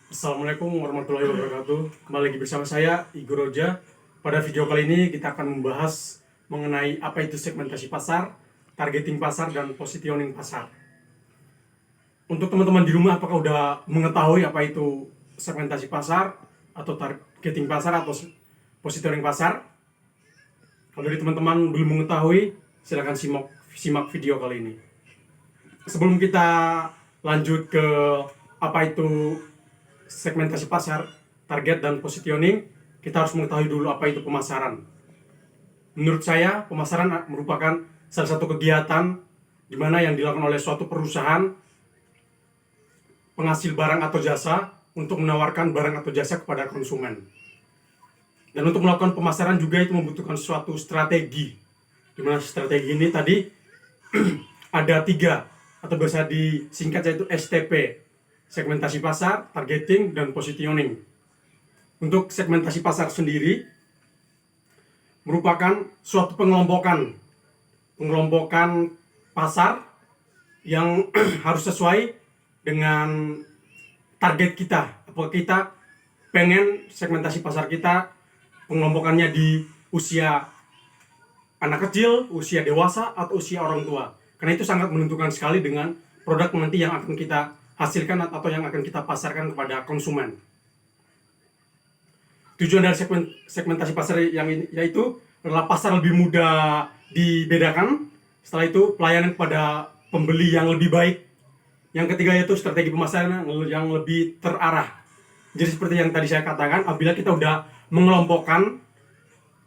Assalamualaikum warahmatullahi wabarakatuh. Kembali lagi bersama saya, Igor Roja. Pada video kali ini kita akan membahas mengenai apa itu segmentasi pasar, targeting pasar, dan positioning pasar. Untuk teman-teman di rumah, apakah udah mengetahui apa itu segmentasi pasar, atau targeting pasar, atau positioning pasar? Kalau dari teman-teman belum mengetahui, silakan simak video kali ini. Sebelum kita lanjut ke apa itu segmentasi pasar, target, dan positioning, kita harus mengetahui dulu apa itu pemasaran. Menurut saya, pemasaran merupakan salah satu kegiatan di mana yang dilakukan oleh suatu perusahaan penghasil barang atau jasa untuk menawarkan barang atau jasa kepada konsumen. Dan untuk melakukan pemasaran juga itu membutuhkan suatu strategi. Di mana strategi ini tadi ada 3 atau bisa disingkat yaitu STP. Segmentasi pasar, targeting, dan positioning. Untuk segmentasi pasar sendiri merupakan suatu pengelompokan pasar yang harus sesuai dengan target kita. Apakah kita pengen segmentasi pasar kita pengelompokannya di usia anak kecil, usia dewasa, atau usia orang tua. Karena itu sangat menentukan sekali dengan produk nanti yang akan kita hasilkan atau yang akan kita pasarkan kepada konsumen. Tujuan dari segmentasi pasar yang ini yaitu adalah pasar lebih mudah dibedakan. Setelah itu pelayanan kepada pembeli yang lebih baik. Yang ketiga yaitu strategi pemasaran yang lebih terarah. Jadi seperti yang tadi saya katakan, apabila kita udah mengelompokkan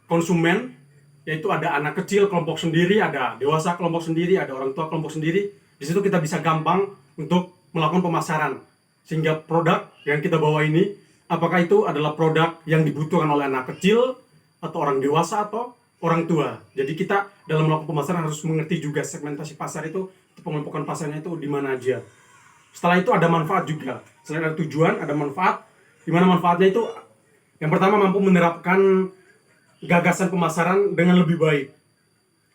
konsumen, yaitu ada anak kecil kelompok sendiri, ada dewasa kelompok sendiri, ada orang tua kelompok sendiri. Di situ kita bisa gampang untuk melakukan pemasaran, sehingga produk yang kita bawa ini apakah itu adalah produk yang dibutuhkan oleh anak kecil atau orang dewasa atau orang tua. Jadi kita dalam melakukan pemasaran harus mengerti juga segmentasi pasar itu pengelompokan pasarnya itu di mana aja. Setelah itu ada manfaat juga. Selain ada tujuan, ada manfaat. Di mana manfaatnya itu yang pertama mampu menerapkan gagasan pemasaran dengan lebih baik.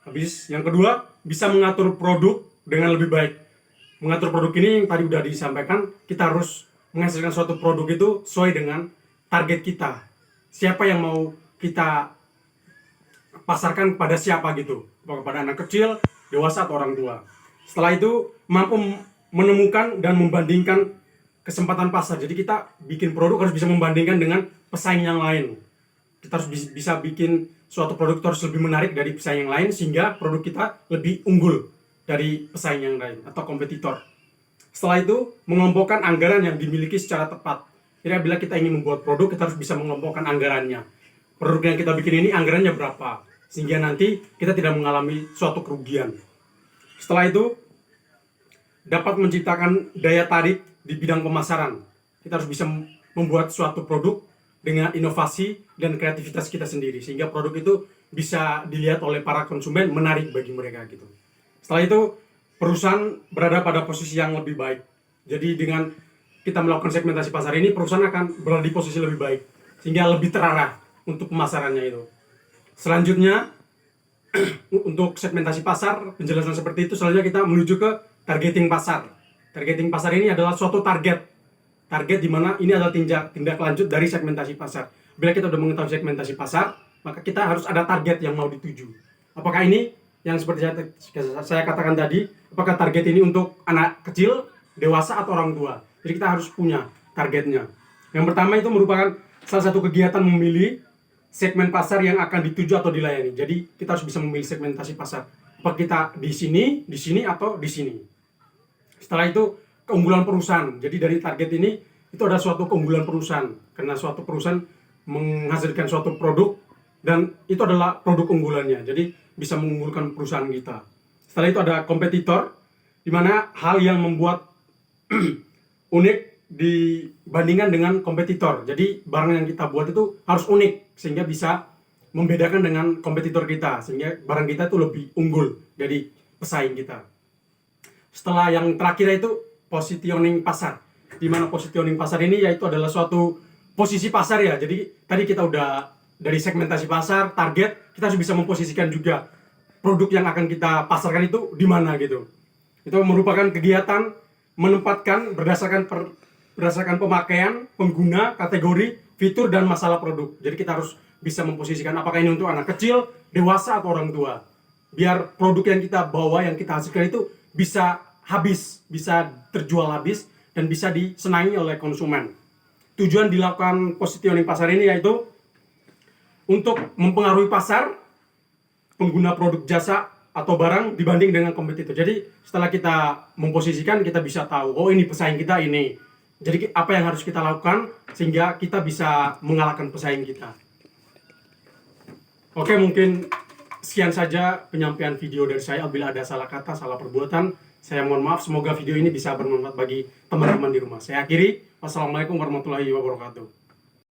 Habis yang kedua bisa mengatur produk dengan lebih baik. Mengatur produk ini yang tadi udah disampaikan, kita harus menghasilkan suatu produk itu sesuai dengan target kita. Siapa yang mau kita pasarkan kepada siapa gitu, kepada anak kecil, dewasa, atau orang tua. Setelah itu mampu menemukan dan membandingkan kesempatan pasar. Jadi kita bikin produk harus bisa membandingkan dengan pesaing yang lain. Kita harus bisa bikin suatu produk harus lebih menarik dari pesaing yang lain sehingga produk kita lebih unggul dari pesaing yang lain atau kompetitor. Setelah itu, mengelompokkan anggaran yang dimiliki secara tepat. Jadi bila kita ingin membuat produk, kita harus bisa mengelompokkan anggarannya. Produk yang kita bikin ini anggarannya berapa, sehingga nanti kita tidak mengalami suatu kerugian. Setelah itu, dapat menciptakan daya tarik di bidang pemasaran. Kita harus bisa membuat suatu produk dengan inovasi dan kreativitas kita sendiri, sehingga produk itu bisa dilihat oleh para konsumen menarik bagi mereka gitu. Setelah itu, perusahaan berada pada posisi yang lebih baik. Jadi dengan kita melakukan segmentasi pasar ini, perusahaan akan berada di posisi lebih baik, sehingga lebih terarah untuk pemasarannya itu. Selanjutnya, untuk segmentasi pasar, penjelasan seperti itu, selanjutnya kita menuju ke targeting pasar. Targeting pasar ini adalah suatu target di mana ini adalah tindak lanjut dari segmentasi pasar. Bila kita sudah mengetahui segmentasi pasar, maka kita harus ada target yang mau dituju. Apakah ini yang seperti saya katakan tadi, apakah target ini untuk anak kecil, dewasa, atau orang tua? Jadi kita harus punya targetnya. Yang pertama itu merupakan salah satu kegiatan memilih segmen pasar yang akan dituju atau dilayani. Jadi kita harus bisa memilih segmentasi pasar. Apakah kita di sini, atau di sini. Setelah itu keunggulan perusahaan. Jadi dari target ini itu ada suatu keunggulan perusahaan. Karena suatu perusahaan menghasilkan suatu produk dan itu adalah produk unggulannya. Jadi bisa mengunggulkan perusahaan kita. Setelah itu ada kompetitor, di mana hal yang membuat unik dibandingkan dengan kompetitor. Jadi barang yang kita buat itu harus unik sehingga bisa membedakan dengan kompetitor kita, sehingga barang kita itu lebih unggul dari pesaing kita. Setelah yang terakhir itu positioning pasar. Di mana positioning pasar ini yaitu adalah suatu posisi pasar ya. Jadi tadi kita udah dari segmentasi pasar, target, kita harus bisa memposisikan juga produk yang akan kita pasarkan itu di mana gitu. Itu merupakan kegiatan menempatkan berdasarkan berdasarkan pemakaian, pengguna, kategori, fitur, dan masalah produk. Jadi kita harus bisa memposisikan apakah ini untuk anak kecil, dewasa, atau orang tua. Biar produk yang kita bawa, yang kita hasilkan itu bisa habis, bisa terjual habis, dan bisa disenangi oleh konsumen. Tujuan dilakukan positioning pasar ini yaitu untuk mempengaruhi pasar pengguna produk jasa atau barang dibanding dengan kompetitor. Jadi setelah kita memposisikan, kita bisa tahu, oh ini pesaing kita ini. Jadi apa yang harus kita lakukan sehingga kita bisa mengalahkan pesaing kita. Oke, mungkin sekian saja penyampaian video dari saya. Apabila ada salah kata, salah perbuatan, saya mohon maaf. Semoga video ini bisa bermanfaat bagi teman-teman di rumah. Saya akhiri. Wassalamualaikum warahmatullahi wabarakatuh.